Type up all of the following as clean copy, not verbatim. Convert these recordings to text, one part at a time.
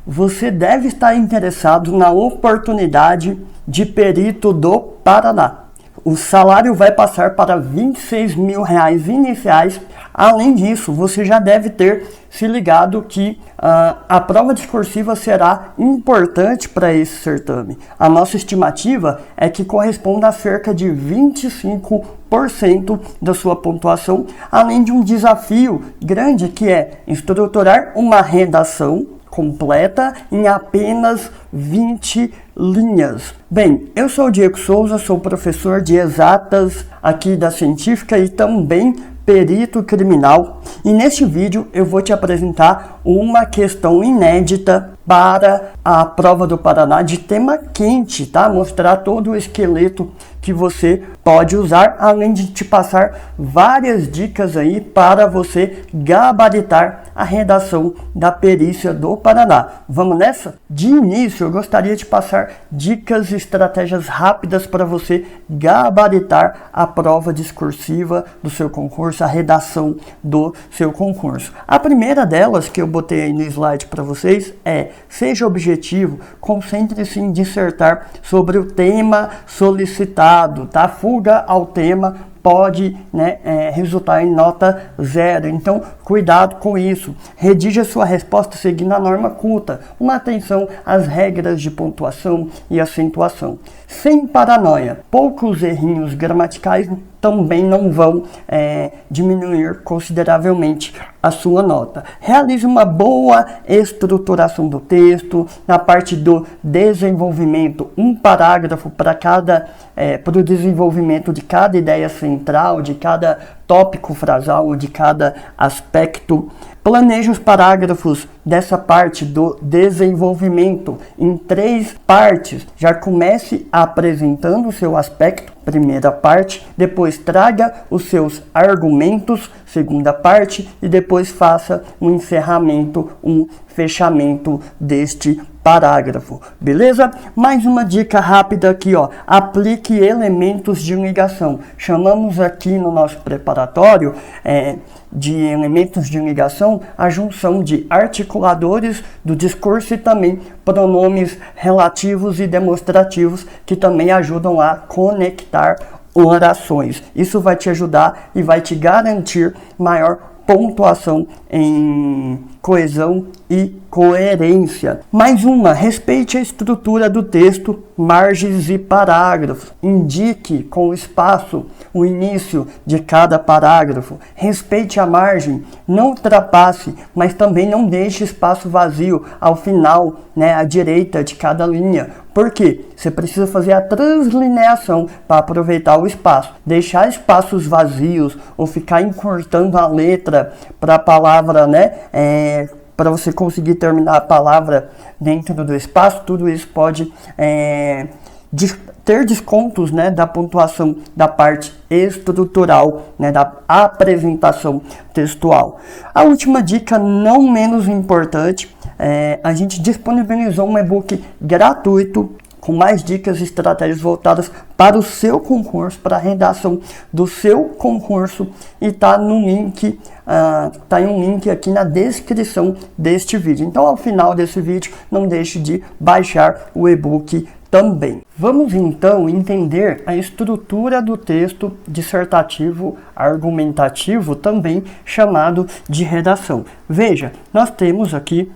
você deve estar interessado na oportunidade de perito do Paraná. O salário vai passar para R$26 mil iniciais. Além disso, você já deve ter se ligado que a prova discursiva será importante para esse certame. A nossa estimativa é que corresponda a cerca de 25% da sua pontuação, além de um desafio grande que é estruturar uma redação completa em apenas 20 linhas. Bem, eu sou o Diego Souza, sou professor de exatas aqui da Científica e também perito criminal, e neste vídeo eu vou te apresentar uma questão inédita para a prova do Paraná de tema quente, tá? Mostrar todo o esqueleto que você pode usar, além de te passar várias dicas aí para você gabaritar a redação da perícia do Paraná. Vamos nessa? De início, eu gostaria de passar dicas e estratégias rápidas para você gabaritar a prova discursiva do seu concurso, a redação do seu concurso. A primeira delas, que eu botei aí no slide para vocês, é: seja objetivo, concentre-se em dissertar sobre o tema solicitado, tá? Fuga ao tema pode, resultar em nota 0. Então, cuidado com isso. Redija sua resposta seguindo a norma culta. Uma atenção às regras de pontuação e acentuação. Sem paranoia. Poucos errinhos gramaticais também não vão diminuir consideravelmente a sua nota. Realize uma boa estruturação do texto. Na parte do desenvolvimento, um parágrafo para o desenvolvimento de cada ideia central, de cada tópico frasal, de cada aspecto. Planeje os parágrafos dessa parte do desenvolvimento em 3 partes. Já comece apresentando o seu aspecto, primeira parte, depois traga os seus argumentos, segunda parte, e depois faça um encerramento, um fechamento deste parágrafo, beleza? Mais uma dica rápida aqui, ó. Aplique elementos de ligação. Chamamos aqui no nosso preparatório de elementos de ligação a junção de articuladores do discurso e também pronomes relativos e demonstrativos, que também ajudam a conectar orações. Isso vai te ajudar e vai te garantir maior pontuação em coesão e coerência. Mais uma: respeite a estrutura do texto, margens e parágrafos. Indique com espaço o início de cada parágrafo. Respeite a margem, não ultrapasse, mas também não deixe espaço vazio ao final, à direita de cada linha. Por quê? Você precisa fazer a translineação para aproveitar o espaço. Deixar espaços vazios ou ficar encurtando a letra para a palavra, para você conseguir terminar a palavra dentro do espaço, tudo isso pode ter descontos, da pontuação da parte estrutural, da apresentação textual. A última dica, não menos importante, a gente disponibilizou um e-book gratuito com mais dicas e estratégias voltadas para o seu concurso, para a redação do seu concurso, e tá no link, tá em um link aqui na descrição deste vídeo. Então, ao final desse vídeo, não deixe de baixar o e-book também. Vamos então entender a estrutura do texto dissertativo argumentativo, também chamado de redação. Veja, nós temos aqui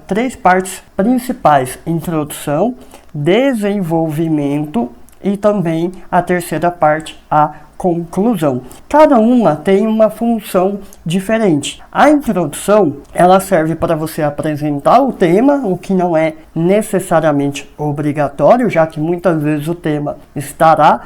3 partes principais: introdução, desenvolvimento e também a terceira parte, a conclusão. Cada uma tem uma função diferente. A introdução, ela serve para você apresentar o tema, o que não é necessariamente obrigatório, já que muitas vezes o tema estará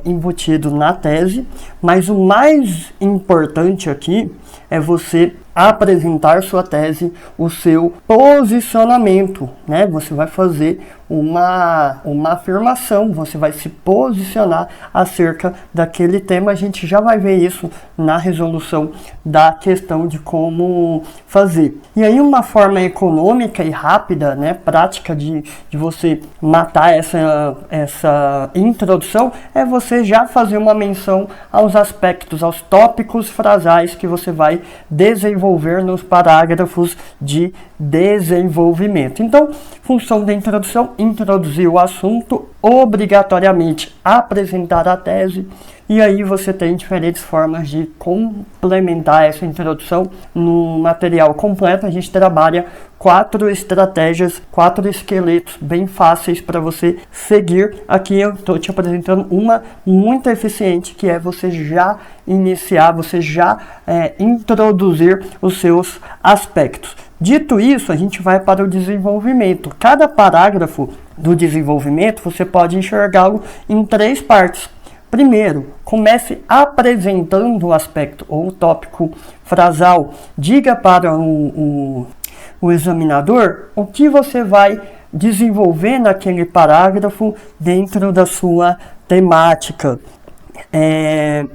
embutido na tese, mas o mais importante aqui é você apresentar sua tese, o seu posicionamento, Você vai fazer uma afirmação, você vai se posicionar acerca daquele tema. A gente já vai ver isso na resolução da questão de como fazer. E aí, uma forma econômica e rápida, prática de você matar essa introdução, é você já fazer uma menção aos aspectos, aos tópicos frasais que você vai desenvolver nos parágrafos de desenvolvimento. Então, função da introdução: introduzir o assunto, obrigatoriamente apresentar a tese, e aí você tem diferentes formas de complementar essa introdução. No material completo a gente trabalha 4 estratégias, 4 esqueletos bem fáceis para você seguir. Aqui eu estou te apresentando uma muito eficiente, que é você já iniciar, você já introduzir os seus aspectos. Dito isso, a gente vai para o desenvolvimento. Cada parágrafo do desenvolvimento você pode enxergá-lo em 3 partes. Primeiro, comece apresentando o aspecto ou o tópico frasal. Diga para o examinador o que você vai desenvolver naquele parágrafo dentro da sua temática.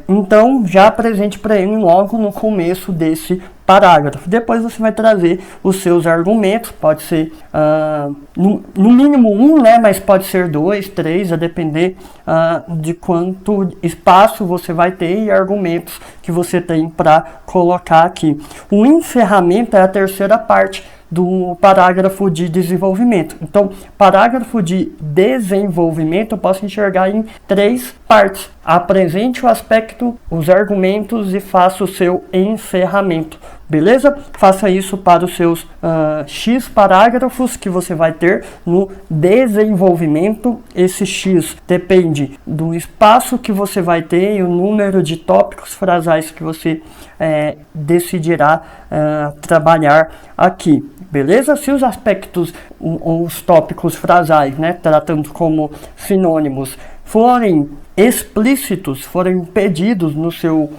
Então, já apresente para ele logo no começo desse parágrafo. Depois você vai trazer os seus argumentos, pode ser no mínimo 1, né, mas pode ser 2, 3, a depender de quanto espaço você vai ter e argumentos que você tem para colocar aqui. O encerramento é a terceira parte do parágrafo de desenvolvimento. Então, parágrafo de desenvolvimento eu posso enxergar em 3 partes. Apresente o aspecto, os argumentos e faça o seu encerramento. Beleza? Faça isso para os seus X parágrafos que você vai ter no desenvolvimento. Esse X depende do espaço que você vai ter e o número de tópicos frasais que você decidirá trabalhar aqui. Beleza? Se os aspectos ou os tópicos frasais, né, tratando como sinônimos, forem explícitos, forem pedidos no seu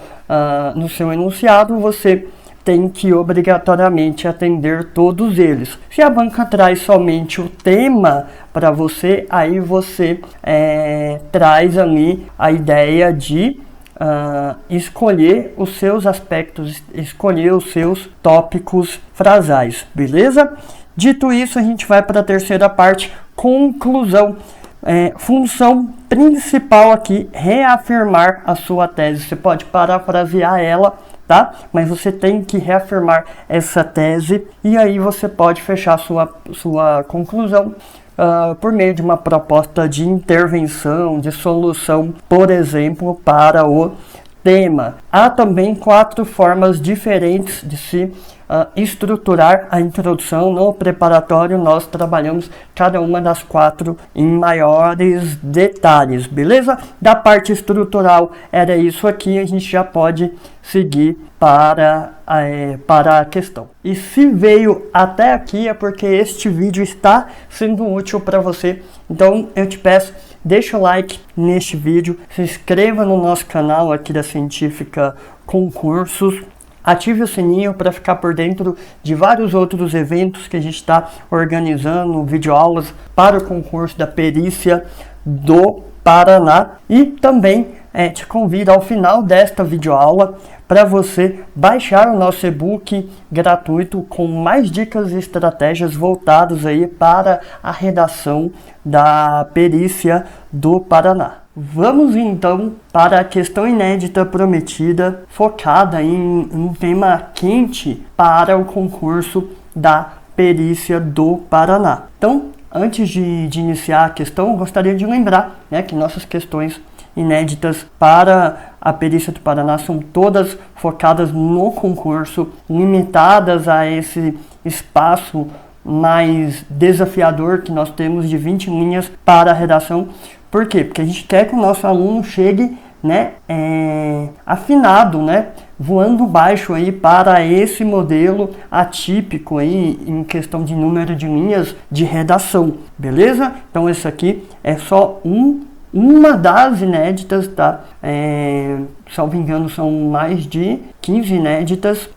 enunciado, você tem que obrigatoriamente atender todos eles. Se a banca traz somente o tema para você, aí você traz ali a ideia de escolher os seus aspectos, escolher os seus tópicos frasais, beleza? Dito isso, a gente vai para a terceira parte, conclusão. Função principal aqui, reafirmar a sua tese. Você pode parafrasear ela, tá? Mas você tem que reafirmar essa tese e aí você pode fechar sua conclusão por meio de uma proposta de intervenção, de solução, por exemplo, para o tema. Há também 4 formas diferentes de se estruturar a introdução. No preparatório nós trabalhamos cada uma das 4 em maiores detalhes, beleza? Da parte estrutural era isso aqui, a gente já pode seguir para a questão. E se veio até aqui é porque este vídeo está sendo útil para você, então eu te peço, deixa o like neste vídeo, se inscreva no nosso canal aqui da Científica Concursos, ative o sininho para ficar por dentro de vários outros eventos que a gente está organizando, videoaulas para o concurso da perícia do Paraná. E também te convido ao final desta videoaula para você baixar o nosso e-book gratuito com mais dicas e estratégias voltadas aí para a redação da perícia do Paraná. Vamos então para a questão inédita prometida, focada em um tema quente para o concurso da perícia do Paraná. Então, antes de iniciar a questão, eu gostaria de lembrar, né, que nossas questões inéditas para a perícia do Paraná são todas focadas no concurso, limitadas a esse espaço mais desafiador que nós temos de 20 linhas para a redação. Por quê? Porque a gente quer que o nosso aluno chegue, né, afinado, né, voando baixo aí para esse modelo atípico aí em questão de número de linhas de redação, beleza? Então esse aqui é só uma das inéditas, tá? Salvo engano, são mais de 15 inéditas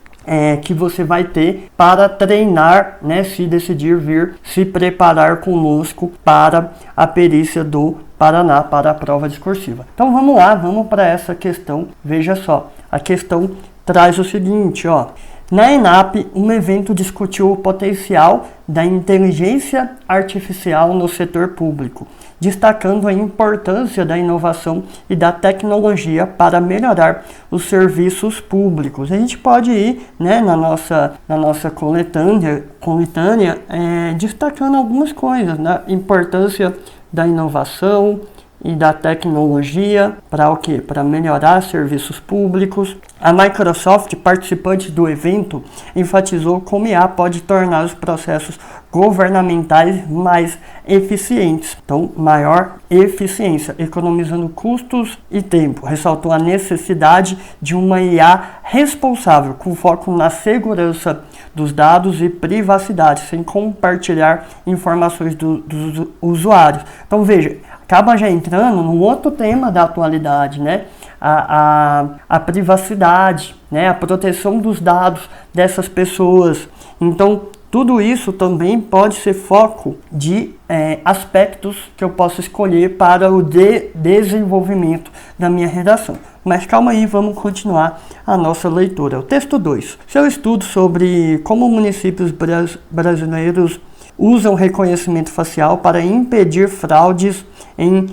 que você vai ter para treinar, né, se decidir vir se preparar conosco para a perícia do Paraná, para a prova discursiva. Então vamos lá, vamos para essa questão. Veja só, a questão traz o seguinte, ó. Na ENAP, um evento discutiu o potencial da inteligência artificial no setor público destacando a importância da inovação e da tecnologia para melhorar os serviços públicos. A gente pode ir, né, na nossa coletânea destacando algumas coisas, né? Importância da inovação e da tecnologia para o quê? Para melhorar serviços públicos. A Microsoft, participante do evento, enfatizou como IA pode tornar os processos governamentais mais eficientes. Então, maior eficiência, economizando custos e tempo. Ressaltou a necessidade de uma IA responsável, com foco na segurança dos dados e privacidade, sem compartilhar informações dos usuários. Então, veja, acaba já entrando num outro tema da atualidade, né? A privacidade, né? A proteção dos dados dessas pessoas. Então, tudo isso também pode ser foco de aspectos que eu posso escolher para o desenvolvimento da minha redação. Mas calma aí, vamos continuar a nossa leitura. O texto 2. Seu estudo sobre como municípios brasileiros usam reconhecimento facial para impedir fraudes em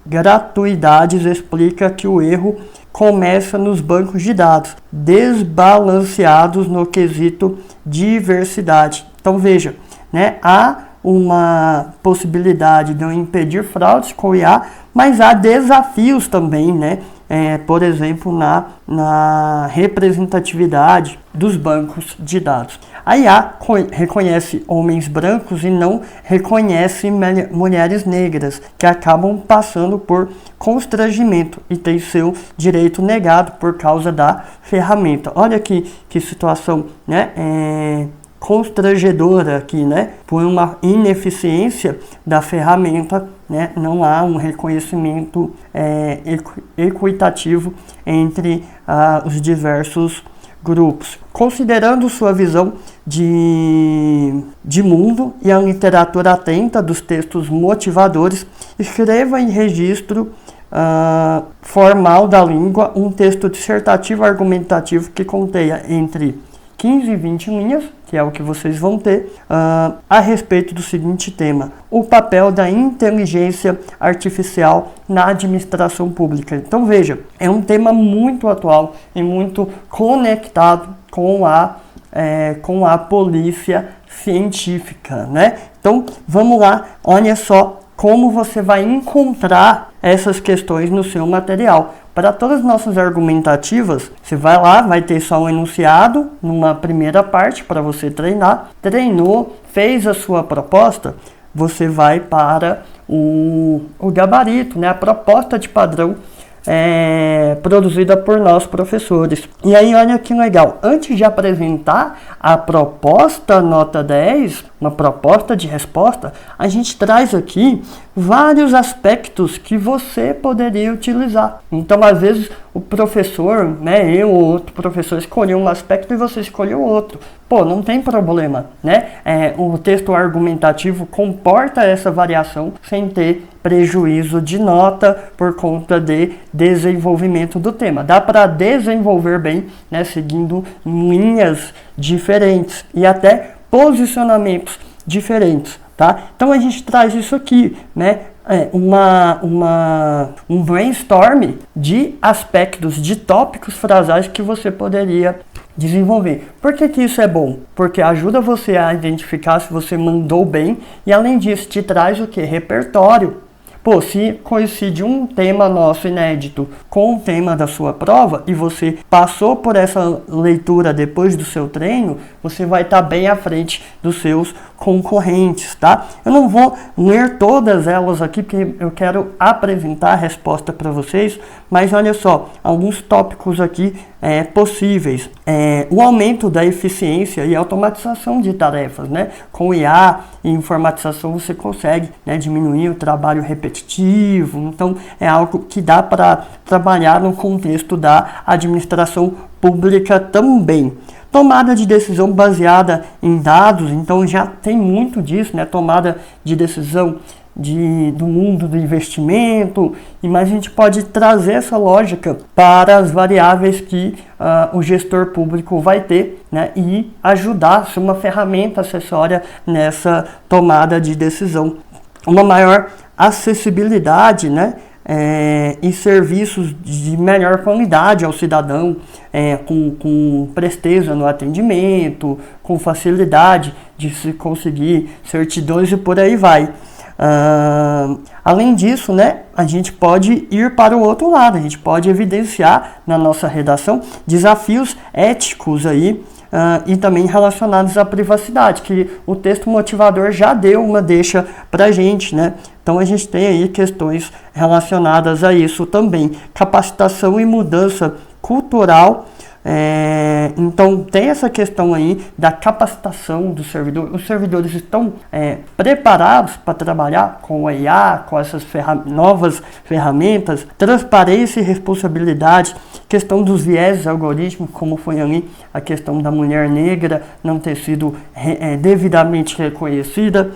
gratuidades explica que o erro começa nos bancos de dados, desbalanceados no quesito diversidade. Então veja, né, há uma possibilidade de eu impedir fraudes com IA, mas há desafios também, né? Por exemplo, na representatividade dos bancos de dados. A IA reconhece homens brancos e não reconhece mulheres negras, que acabam passando por constrangimento e tem seu direito negado por causa da ferramenta. Olha que situação, né? Constrangedora aqui, né? Por uma ineficiência da ferramenta, né? Não há um reconhecimento equitativo entre os diversos grupos. Considerando sua visão de mundo e a literatura atenta dos textos motivadores, escreva em registro formal da língua um texto dissertativo argumentativo que contenha entre 15 e 20 linhas, que é o que vocês vão ter, a respeito do seguinte tema: o papel da inteligência artificial na administração pública. Então veja, é um tema muito atual e muito conectado com a polícia científica, né? Então vamos lá, olha só como você vai encontrar essas questões no seu material. Para todas as nossas argumentativas, você vai lá, vai ter só um enunciado numa primeira parte para você treinar. Treinou, fez a sua proposta, você vai para o gabarito, né? A proposta de padrão produzida por nós professores. E aí olha que legal, antes de apresentar a proposta nota 10, uma proposta de resposta, a gente traz aqui vários aspectos que você poderia utilizar. Então às vezes o professor, né, eu ou outro professor escolheu um aspecto e você escolheu outro. Pô, não tem problema, né? O texto argumentativo comporta essa variação sem ter prejuízo de nota por conta de desenvolvimento do tema. Dá para desenvolver bem, né, seguindo linhas diferentes e até posicionamentos diferentes, tá? Então a gente traz isso aqui, né? Um brainstorm de aspectos, de tópicos frasais que você poderia desenvolver. Por que isso é bom? Porque ajuda você a identificar se você mandou bem e além disso te traz o que? Repertório. Pô, se coincide um tema nosso inédito com o tema da sua prova e você passou por essa leitura depois do seu treino, você vai estar bem à frente dos seus concorrentes, tá? Eu não vou ler todas elas aqui porque eu quero apresentar a resposta para vocês, mas olha só, alguns tópicos aqui possíveis. O aumento da eficiência e automatização de tarefas, né? Com IA e informatização você consegue, né, diminuir o trabalho repetitivo, então é algo que dá para trabalhar no contexto da administração pública também. Tomada de decisão baseada em dados, então já tem muito disso, né? Tomada de decisão do mundo do investimento, mas a gente pode trazer essa lógica para as variáveis que o gestor público vai ter, né? E ajudar, ser uma ferramenta acessória nessa tomada de decisão. uma maior acessibilidade, né, e serviços de melhor qualidade ao cidadão, com presteza no atendimento, com facilidade de se conseguir certidões e por aí vai. Além disso, né, a gente pode ir para o outro lado, a gente pode evidenciar na nossa redação desafios éticos aí, e também relacionados à privacidade, que o texto motivador já deu uma deixa para a gente, né? Então a gente tem aí questões relacionadas a isso também. Capacitação e mudança cultural. Então tem essa questão aí da capacitação do servidor. Os servidores estão preparados para trabalhar com a IA, com essas novas ferramentas, transparência e responsabilidade, questão dos vieses algorítmicos, como foi ali a questão da mulher negra não ter sido devidamente reconhecida,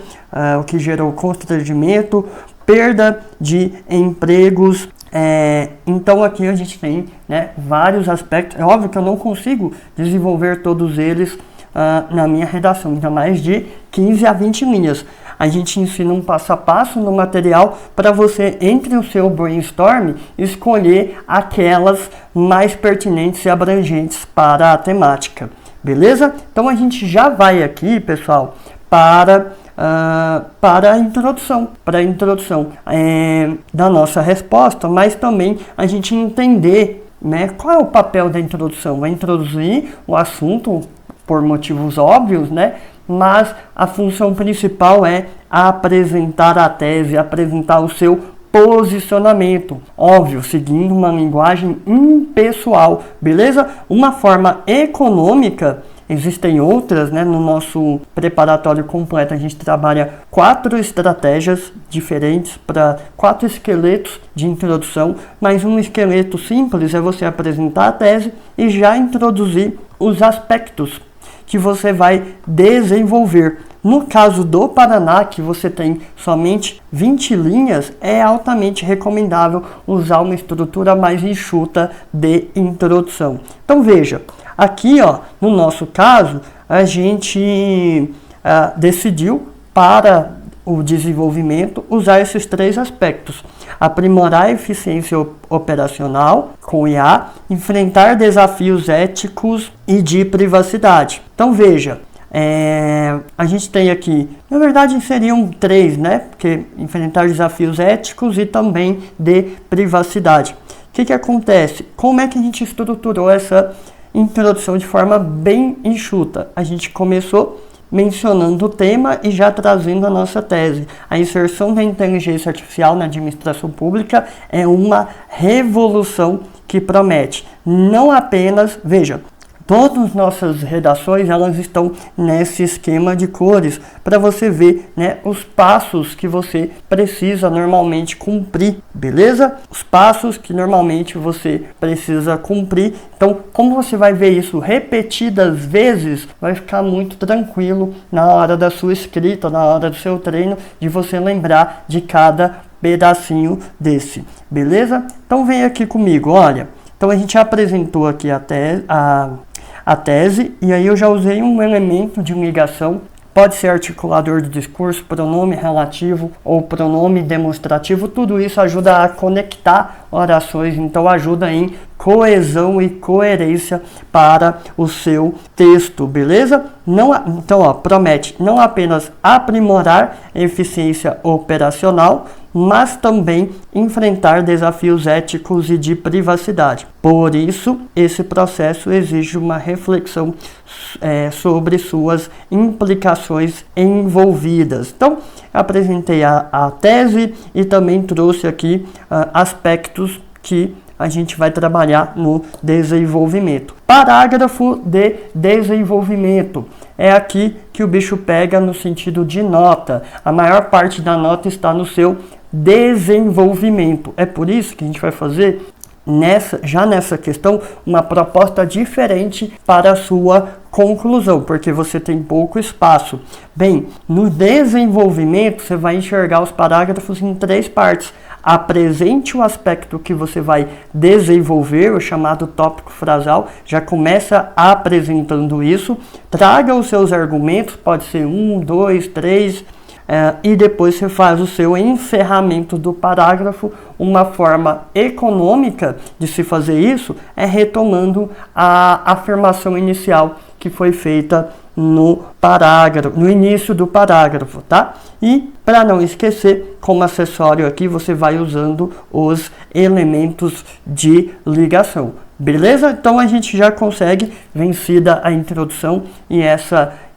o que gerou constrangimento, perda de empregos. Então aqui a gente tem, né, vários aspectos. É óbvio que eu não consigo desenvolver todos eles na minha redação, ainda mais de 15 a 20 linhas. A gente ensina um passo a passo no material para você, entre o seu brainstorm, escolher aquelas mais pertinentes e abrangentes para a temática. Beleza? Então a gente já vai aqui, pessoal, para a introdução, da nossa resposta, mas também a gente entender, né, qual é o papel da introdução. Vai introduzir o assunto por motivos óbvios, né, mas a função principal é apresentar a tese, apresentar o seu posicionamento, óbvio, seguindo uma linguagem impessoal, beleza? Uma forma econômica. Existem outras, né? No nosso preparatório completo a gente trabalha 4 estratégias diferentes para 4 esqueletos de introdução, mas um esqueleto simples é você apresentar a tese e já introduzir os aspectos que você vai desenvolver. No caso do Paraná, que você tem somente 20 linhas, é altamente recomendável usar uma estrutura mais enxuta de introdução. Então veja, aqui, ó, no nosso caso, a gente decidiu para o desenvolvimento usar esses 3 aspectos: aprimorar a eficiência operacional com IA, enfrentar desafios éticos e de privacidade. Então veja, a gente tem aqui, na verdade seriam 3, né? Porque enfrentar desafios éticos e também de privacidade. O que acontece? Como é que a gente estruturou essa introdução de forma bem enxuta? A gente começou mencionando o tema e já trazendo a nossa tese. A inserção da inteligência artificial na administração pública é uma revolução que promete. Não apenas, veja, todas as nossas redações, elas estão nesse esquema de cores, para você ver, né, os passos que você precisa normalmente cumprir, beleza? Os passos que normalmente você precisa cumprir. Então, como você vai ver isso repetidas vezes, vai ficar muito tranquilo na hora da sua escrita, na hora do seu treino, de você lembrar de cada pedacinho desse, beleza? Então, vem aqui comigo, olha. Então, a gente apresentou aqui a tese, e aí eu já usei um elemento de ligação. Pode ser articulador do discurso, pronome relativo ou pronome demonstrativo. Tudo isso ajuda a conectar orações, então ajuda em coesão e coerência para o seu texto, beleza? Então, ó, promete não apenas aprimorar a eficiência operacional, mas também enfrentar desafios éticos e de privacidade. Por isso, esse processo exige uma reflexão sobre suas implicações envolvidas. Então, apresentei a tese e também trouxe aqui aspectos que a gente vai trabalhar no desenvolvimento. Parágrafo de desenvolvimento. É aqui que o bicho pega no sentido de nota. A maior parte da nota está no seu desenvolvimento. É por isso que a gente vai fazer já nessa questão uma proposta diferente para a sua conclusão, porque você tem pouco espaço. Bem, no desenvolvimento você vai enxergar os parágrafos em 3 partes. Apresente o aspecto que você vai desenvolver, o chamado tópico frasal, já começa apresentando isso. Traga os seus argumentos, pode ser 1, 2, 3, e depois você faz o seu encerramento do parágrafo. Uma forma econômica de se fazer isso é retomando a afirmação inicial que foi feita no início do parágrafo, tá? E para não esquecer, como acessório aqui você vai usando os elementos de ligação. Beleza? Então a gente já consegue, vencida a introdução e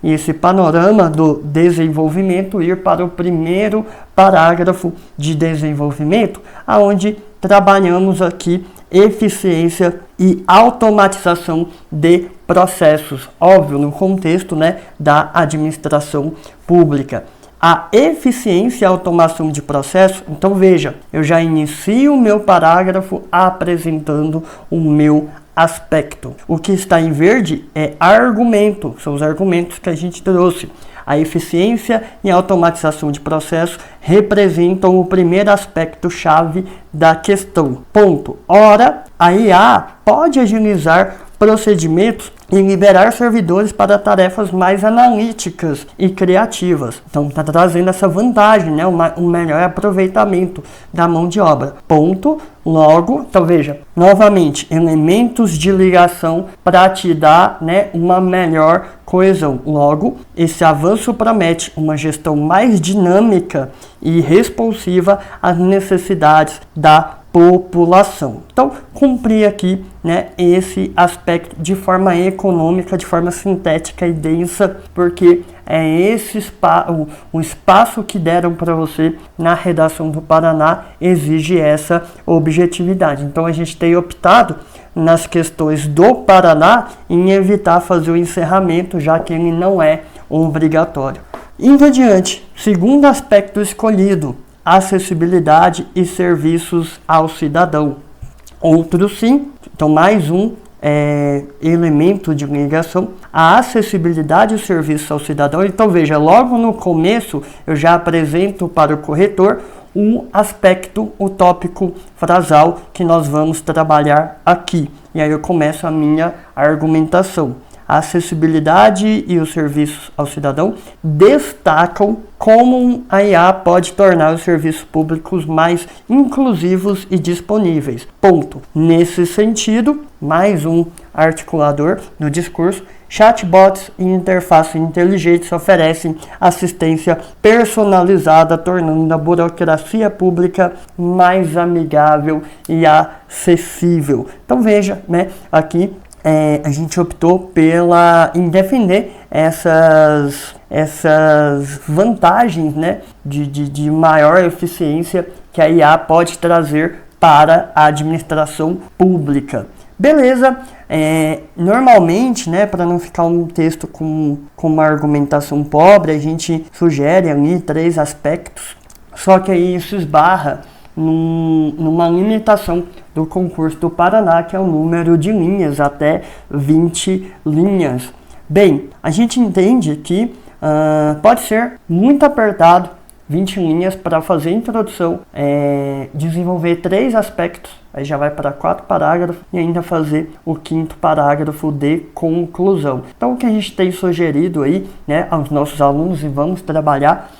esse panorama do desenvolvimento, ir para o primeiro parágrafo de desenvolvimento, aonde trabalhamos aqui eficiência e automatização de processos, óbvio, no contexto, né, da administração pública. A eficiência e automação de processos, então veja, eu já inicio o meu parágrafo apresentando o meu aspecto. O que está em verde é argumento, são os argumentos que a gente trouxe. A eficiência e a automatização de processos representam o primeiro aspecto-chave da questão. Ponto. Ora, a IA pode agilizar procedimentos e liberar servidores para tarefas mais analíticas e criativas. Então está trazendo essa vantagem, né? Um melhor aproveitamento da mão de obra. Ponto. Logo, então veja, novamente, elementos de ligação para te dar, né, uma melhor coesão. Logo, esse avanço promete uma gestão mais dinâmica e responsiva às necessidades da população. Então, cumprir aqui, né, esse aspecto de forma econômica, de forma sintética e densa, porque é esse o espaço que deram para você na redação do Paraná exige essa objetividade. Então, a gente tem optado nas questões do Paraná em evitar fazer o encerramento, já que ele não é obrigatório. Indo adiante, segundo aspecto escolhido, acessibilidade e serviços ao cidadão. Outro sim, então mais um elemento de ligação, a acessibilidade e serviços ao cidadão. Então veja, logo no começo eu já apresento para o corretor o aspecto, o tópico frasal que nós vamos trabalhar aqui. E aí eu começo a minha argumentação. A acessibilidade e os serviços ao cidadão destacam como a IA pode tornar os serviços públicos mais inclusivos e disponíveis. Ponto. Nesse sentido, mais um articulador no discurso, chatbots e interfaces inteligentes oferecem assistência personalizada, tornando a burocracia pública mais amigável e acessível. Então veja, né, aqui a gente optou em defender essas vantagens, né, de maior eficiência que a IA pode trazer para a administração pública. Beleza, normalmente, né, para não ficar um texto com uma argumentação pobre, a gente sugere ali 3 aspectos, só que aí isso esbarra numa limitação do concurso do Paraná, que é o número de linhas, até 20 linhas. Bem, a gente entende que pode ser muito apertado 20 linhas para fazer a introdução, desenvolver 3 aspectos, aí já vai para 4 parágrafos e ainda fazer o 5º parágrafo de conclusão. Então o que a gente tem sugerido aí, né, aos nossos alunos, e vamos trabalhar,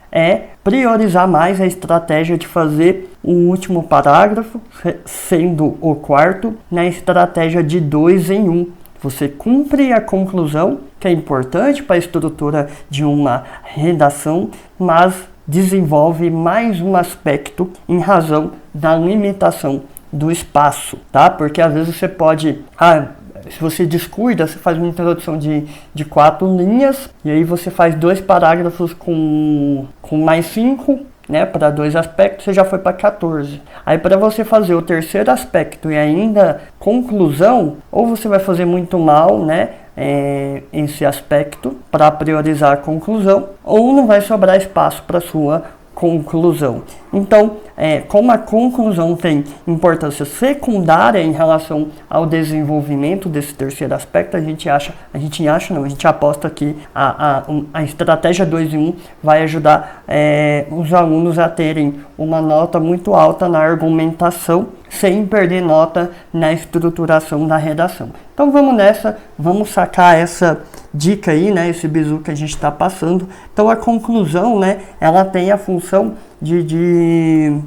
é priorizar mais a estratégia de fazer o último parágrafo, sendo o 4º, na estratégia de 2 em 1. Você cumpre a conclusão, que é importante para a estrutura de uma redação, mas desenvolve mais um aspecto em razão da limitação do espaço, tá? Porque às vezes você pode... se você descuida, você faz uma introdução de 4 linhas, e aí você faz 2 parágrafos com mais 5, né, para 2 aspectos, você já foi para 14. Aí para você fazer o 3º aspecto e ainda conclusão, ou você vai fazer muito mal, né, esse aspecto para priorizar a conclusão, ou não vai sobrar espaço para sua conclusão. Então, como a conclusão tem importância secundária em relação ao desenvolvimento desse 3º aspecto, a gente aposta que a estratégia 2 em 1 vai ajudar os alunos a terem uma nota muito alta na argumentação, sem perder nota na estruturação da redação. Então vamos nessa, vamos sacar essa dica aí, né, esse bizu que a gente está passando. Então a conclusão, né, ela tem a função de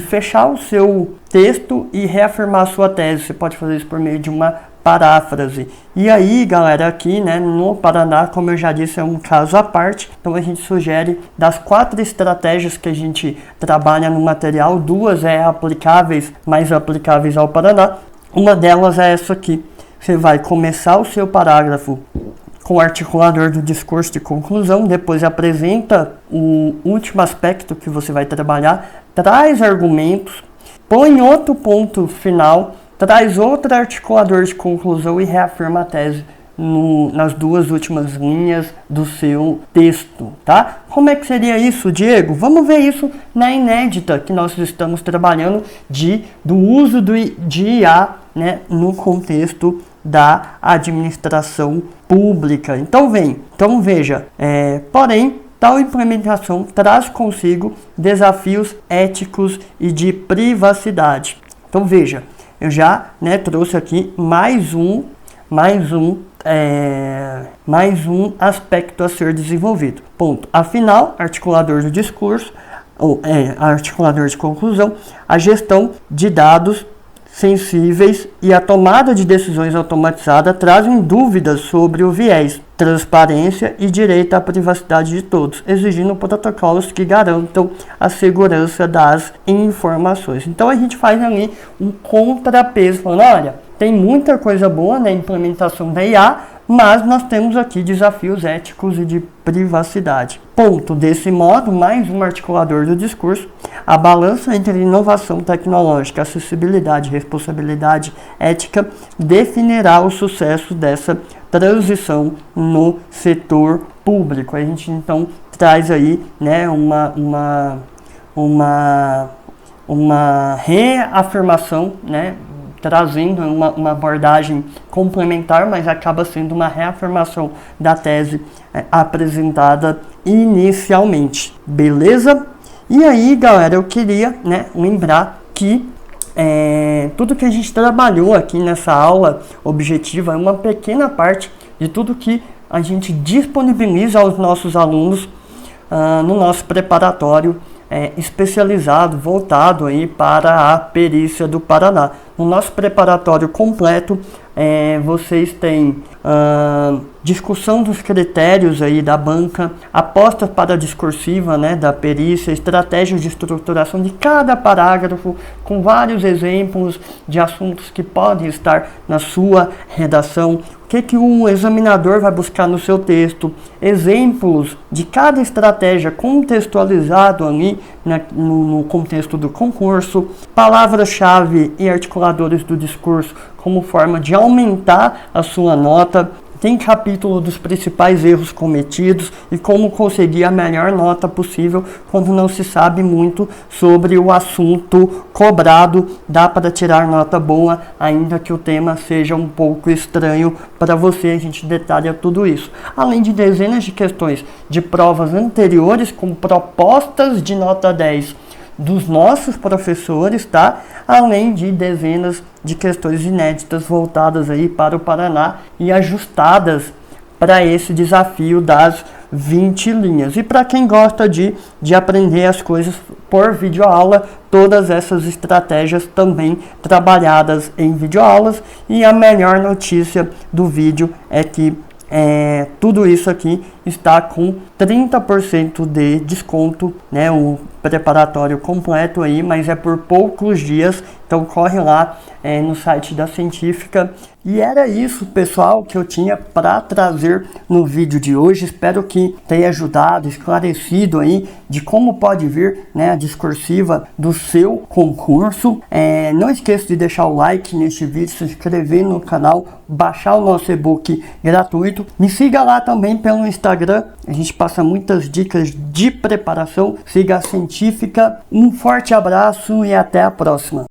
fechar o seu texto e reafirmar a sua tese. Você pode fazer isso por meio de uma paráfrase. E aí, galera, aqui, né, no Paraná, como eu já disse, é um caso à parte. Então a gente sugere, das 4 estratégias que a gente trabalha no material, 2 mais aplicáveis ao Paraná. Uma delas é essa aqui. Você vai começar o seu parágrafo com o articulador do discurso de conclusão, depois apresenta o último aspecto que você vai trabalhar, traz argumentos, põe outro ponto final, traz outro articulador de conclusão e reafirma a tese nas 2 últimas linhas do seu texto, tá? Como é que seria isso, Diego? Vamos ver isso na inédita que nós estamos trabalhando do uso de IA, né, no contexto da administração pública. Então veja, porém, tal implementação traz consigo desafios éticos e de privacidade. Então veja, eu já, né, trouxe aqui mais um aspecto a ser desenvolvido. Ponto. Afinal, articulador do discurso, articulador de conclusão, a gestão de dados sensíveis e a tomada de decisões automatizada trazem dúvidas sobre o viés, transparência e direito à privacidade de todos, exigindo protocolos que garantam a segurança das informações. Então a gente faz ali um contrapeso, falando, olha, tem muita coisa boa na implementação da IA, mas nós temos aqui desafios éticos e de privacidade. Ponto. Desse modo, mais um articulador do discurso, a balança entre inovação tecnológica, acessibilidade e responsabilidade ética definirá o sucesso dessa transição no setor público. A gente então traz aí, né, uma reafirmação, né, trazendo uma abordagem complementar, mas acaba sendo uma reafirmação da tese apresentada inicialmente. Beleza? E aí, galera, eu queria, né, lembrar que tudo que a gente trabalhou aqui nessa aula objetiva é uma pequena parte de tudo que a gente disponibiliza aos nossos alunos no nosso preparatório especializado, voltado aí para a perícia do Paraná. No nosso preparatório completo, vocês têm discussão dos critérios aí da banca, apostas para a discursiva, né, da perícia, estratégias de estruturação de cada parágrafo, com vários exemplos de assuntos que podem estar na sua redação. O que o examinador vai buscar no seu texto, exemplos de cada estratégia contextualizado ali no contexto do concurso, palavras-chave e articuladores do discurso como forma de aumentar a sua nota. Tem capítulo dos principais erros cometidos e como conseguir a melhor nota possível quando não se sabe muito sobre o assunto cobrado. Dá para tirar nota boa, ainda que o tema seja um pouco estranho para você. A gente detalha tudo isso. Além de dezenas de questões de provas anteriores com propostas de nota 10 dos nossos professores, tá? Além de dezenas de questões inéditas voltadas aí para o Paraná e ajustadas para esse desafio das 20 linhas. E para quem gosta de aprender as coisas por videoaula, todas essas estratégias também trabalhadas em videoaulas. E a melhor notícia do vídeo é que tudo isso aqui está com 30% de desconto, né? O preparatório completo aí, mas é por poucos dias, então corre lá no site da Científica. E era isso, pessoal, que eu tinha para trazer no vídeo de hoje. Espero que tenha ajudado, esclarecido aí de como pode vir, né, a discursiva do seu concurso. Não esqueça de deixar o like neste vídeo, se inscrever no canal, baixar o nosso e-book gratuito. Me siga lá também pelo Instagram, a gente passa muitas dicas de preparação. Siga a Científica. Um forte abraço e até a próxima.